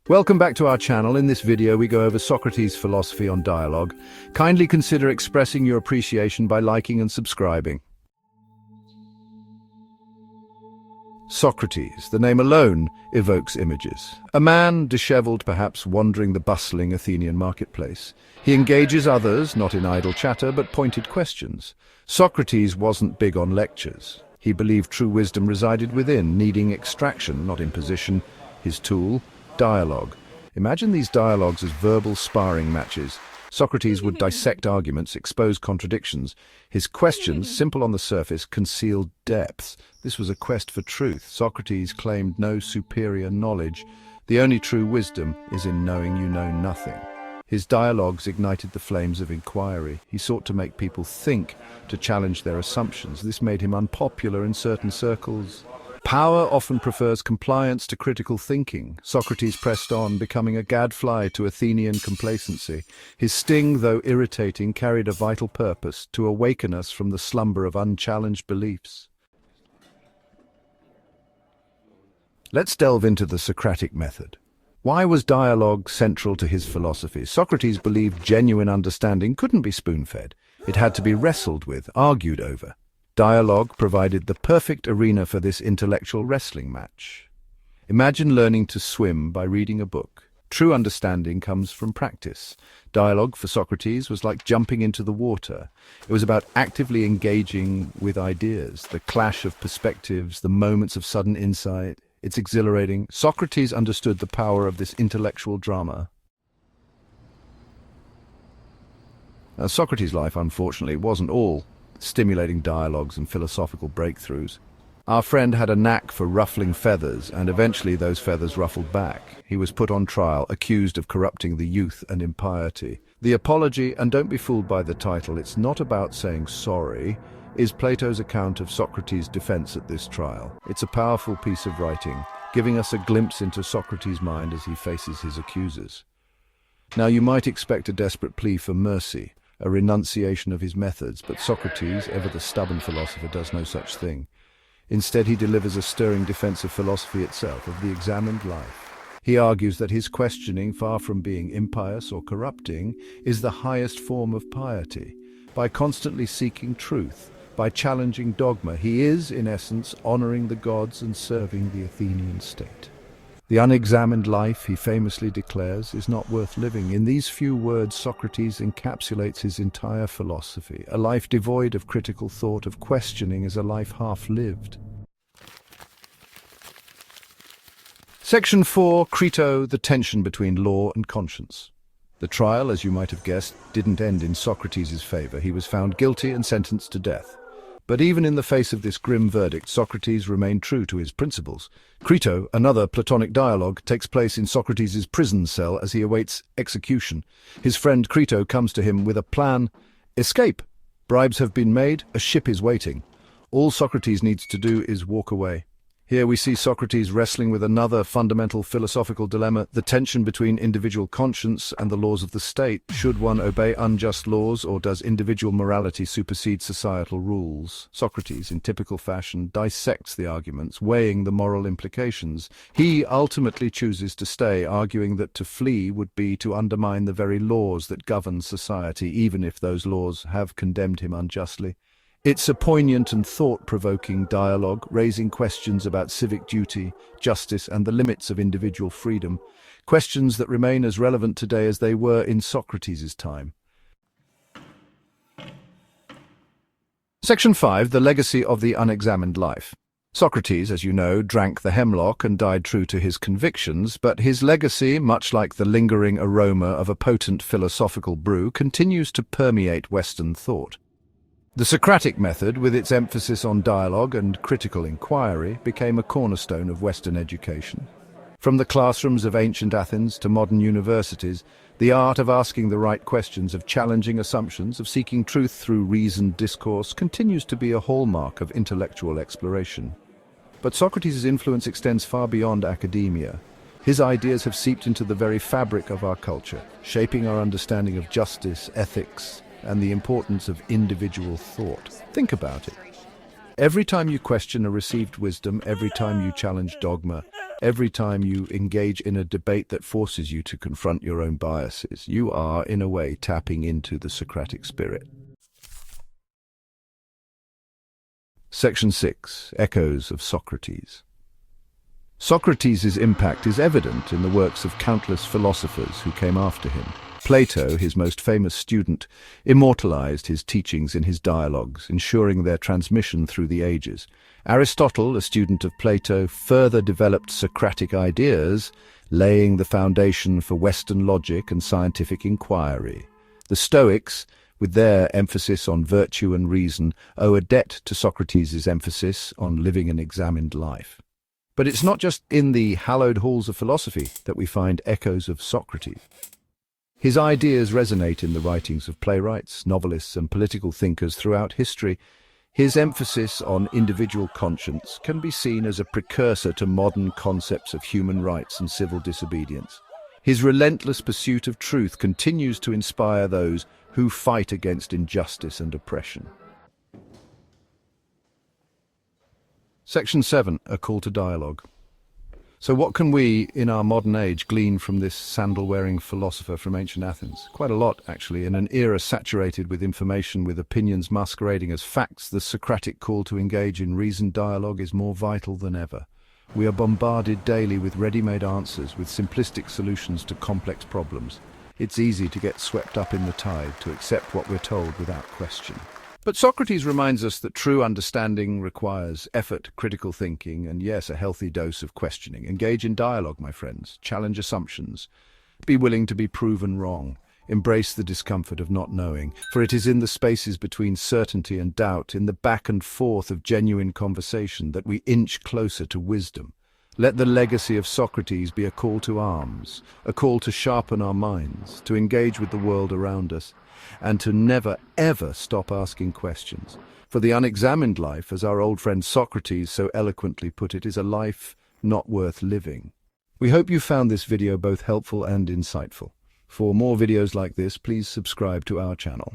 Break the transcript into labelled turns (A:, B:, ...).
A: Welcome back to our channel. In this video, we go over Socrates' philosophy on dialogue. Kindly consider expressing your appreciation by liking and subscribing. Socrates, the name alone evokes images. A man, disheveled perhaps, wandering the bustling Athenian marketplace. He engages others, not in idle chatter, but pointed questions. Socrates wasn't big on lectures. He believed true wisdom resided within, needing extraction, not imposition. His tool, dialogue. Imagine these dialogues as verbal sparring matches. Socrates would dissect arguments, expose contradictions. His questions, simple on the surface, concealed depth. This was a quest for truth. Socrates claimed no superior knowledge. The only true wisdom is in knowing you know nothing. His dialogues ignited the flames of inquiry. He sought to make people think, to challenge their assumptions. This made him unpopular in certain circles. Power often prefers compliance to critical thinking. Socrates pressed on, becoming a gadfly to Athenian complacency. His sting, though irritating, carried a vital purpose: to awaken us from the slumber of unchallenged beliefs. Let's delve into the Socratic method. Why was dialogue central to his philosophy? Socrates believed genuine understanding couldn't be spoon-fed. It had to be wrestled with, argued over. Dialogue provided the perfect arena for this intellectual wrestling match. Imagine learning to swim by reading a book. True understanding comes from practice. Dialogue for Socrates was like jumping into the water. It was about actively engaging with ideas, the clash of perspectives, the moments of sudden insight. It's exhilarating. Socrates understood the power of this intellectual drama. Now, Socrates' life, unfortunately, wasn't all stimulating dialogues and philosophical breakthroughs. Our friend had a knack for ruffling feathers, and eventually those feathers ruffled back. He was put on trial, accused of corrupting the youth and impiety. The apology, and don't be fooled by the title, it's not about saying sorry, is Plato's account of Socrates' defense at this trial. It's a powerful piece of writing, giving us a glimpse into Socrates' mind as he faces his accusers. Now, you might expect a desperate plea for mercy, a renunciation of his methods, but Socrates, ever the stubborn philosopher, does no such thing. Instead, he delivers a stirring defense of philosophy itself, of the examined life. He argues that his questioning, far from being impious or corrupting, is the highest form of piety. By constantly seeking truth, by challenging dogma, he is, in essence, honoring the gods and serving the Athenian state. The unexamined life, he famously declares, is not worth living. In these few words, Socrates encapsulates his entire philosophy. A life devoid of critical thought, of questioning, is a life half-lived. Section 4, Crito, the tension between law and conscience. The trial, as you might have guessed, didn't end in Socrates' favor. He was found guilty and sentenced to death. But even in the face of this grim verdict, Socrates remained true to his principles. Crito, another Platonic dialogue, takes place in Socrates' prison cell as he awaits execution. His friend Crito comes to him with a plan: escape. Bribes have been made, a ship is waiting. All Socrates needs to do is walk away. Here we see Socrates wrestling with another fundamental philosophical dilemma, the tension between individual conscience and the laws of the state. Should one obey unjust laws, or does individual morality supersede societal rules? Socrates, in typical fashion, dissects the arguments, weighing the moral implications. He ultimately chooses to stay, arguing that to flee would be to undermine the very laws that govern society, even if those laws have condemned him unjustly. It's a poignant and thought-provoking dialogue, raising questions about civic duty, justice, and the limits of individual freedom, questions that remain as relevant today as they were in Socrates' time. Section 5, the legacy of the unexamined life. Socrates, as you know, drank the hemlock and died true to his convictions, but his legacy, much like the lingering aroma of a potent philosophical brew, continues to permeate Western thought. The Socratic method, with its emphasis on dialogue and critical inquiry, became a cornerstone of Western education. From the classrooms of ancient Athens to modern universities, the art of asking the right questions, of challenging assumptions, of seeking truth through reasoned discourse continues to be a hallmark of intellectual exploration. But Socrates' influence extends far beyond academia. His ideas have seeped into the very fabric of our culture, shaping our understanding of justice, ethics, and the importance of individual thought. Think about it. Every time you question a received wisdom, every time you challenge dogma, Every time you engage in a debate that forces you to confront your own biases, you are, in a way, tapping into the Socratic spirit. Section 6. Echoes of Socrates. Socrates' impact is evident in the works of countless philosophers who came after him. Plato, his most famous student, immortalized his teachings in his dialogues, ensuring their transmission through the ages. Aristotle, a student of Plato, further developed Socratic ideas, laying the foundation for Western logic and scientific inquiry. The Stoics, with their emphasis on virtue and reason, owe a debt to Socrates' emphasis on living an examined life. But it's not just in the hallowed halls of philosophy that we find echoes of Socrates. His ideas resonate in the writings of playwrights, novelists, and political thinkers throughout history. His emphasis on individual conscience can be seen as a precursor to modern concepts of human rights and civil disobedience. His relentless pursuit of truth continues to inspire those who fight against injustice and oppression. Section 7. A call to dialogue. So what can we, in our modern age, glean from this sandal-wearing philosopher from ancient Athens? Quite a lot, actually. In an era saturated with information, with opinions masquerading as facts, the Socratic call to engage in reasoned dialogue is more vital than ever. We are bombarded daily with ready-made answers, with simplistic solutions to complex problems. It's easy to get swept up in the tide, to accept what we're told without question. But Socrates reminds us that true understanding requires effort, critical thinking, and yes, a healthy dose of questioning. Engage in dialogue, my friends. Challenge assumptions. Be willing to be proven wrong. Embrace the discomfort of not knowing, for it is in the spaces between certainty and doubt, in the back and forth of genuine conversation, that we inch closer to wisdom. Let the legacy of Socrates be a call to arms, a call to sharpen our minds, to engage with the world around us, and to never, ever stop asking questions. For the unexamined life, as our old friend Socrates so eloquently put it, is a life not worth living. We hope you found this video both helpful and insightful. For more videos like this, please subscribe to our channel.